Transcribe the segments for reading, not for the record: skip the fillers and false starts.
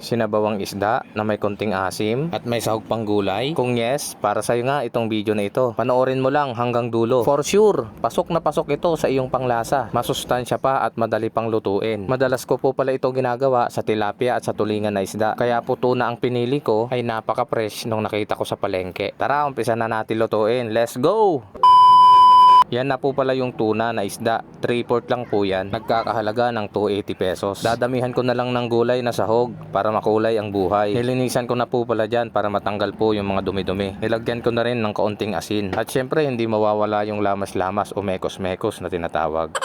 Sinabawang isda na may konting asim at may sahog pang gulay? Kung yes, para sa'yo nga itong video na ito. Panoorin mo lang hanggang dulo. For sure, pasok na pasok ito sa iyong panglasa. Masustansya pa at madali pang lutuin. Madalas ko po pala ito ginagawa sa tilapia at sa tulingan na isda. Kaya po tuna ang pinili ko ay napaka-fresh nung nakita ko sa palengke. Tara, umpisa na natin lutuin. Let's go! Yan na po pala yung tuna na isda. 3/4 lang po yan. Nagkakahalaga ng 280 pesos. Dadamihan ko na lang ng gulay na sahog para makulay ang buhay. Nilinisan ko na po pala dyan para matanggal po yung mga dumi-dumi. Nilagyan ko na rin ng kaunting asin. At syempre hindi mawawala yung lamas-lamas o mekos-mekos na tinatawag.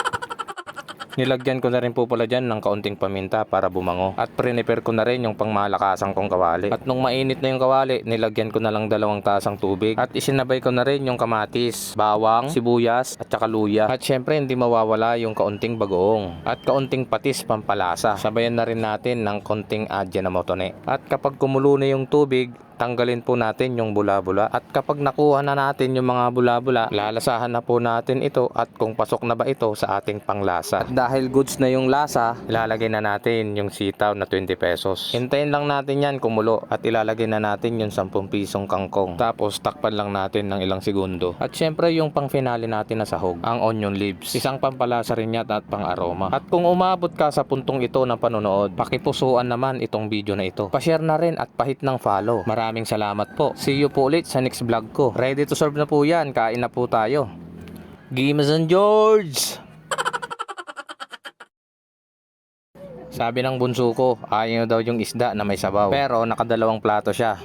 Nilagyan ko na rin po pala dyan ng kaunting paminta para bumango. At prepare ko na rin yung pangmalakasang kong kawali. At nung mainit na yung kawali, nilagyan ko na lang 2 tasang tubig. At isinabay ko na rin yung kamatis, bawang, sibuyas, at saka luya. At syempre hindi mawawala yung kaunting bagoong. At kaunting patis pampalasa. Sabayan na rin natin ng kaunting adya na motone. At kapag kumulo na yung tubig, tanggalin po natin yung bula-bula. At kapag nakuha na natin yung mga bula-bula, lalasahan na po natin ito at kung pasok na ba ito sa ating panglasa. At dahil goods na yung lasa, ilalagay na natin yung sitaw na 20 pesos. Hintayin lang natin yan kumulo at ilalagay na natin yung 10 pisong kangkong. Tapos takpan lang natin ng ilang segundo. At syempre yung pang finale natin na sahog, ang onion leaves. Isang pampalasa rin yan at pang aroma. At kung umabot ka sa puntong ito ng panonood, pakipusuan naman itong video na ito. Pa-share na rin at pahit ng follow. Maraming salamat po. See you po ulit sa next vlog ko. Ready to serve na po yan. Kain na po tayo. Gimas and George! Sabi ng bunso ko, ayaw daw yung isda na may sabaw. Pero nakadalawang plato siya.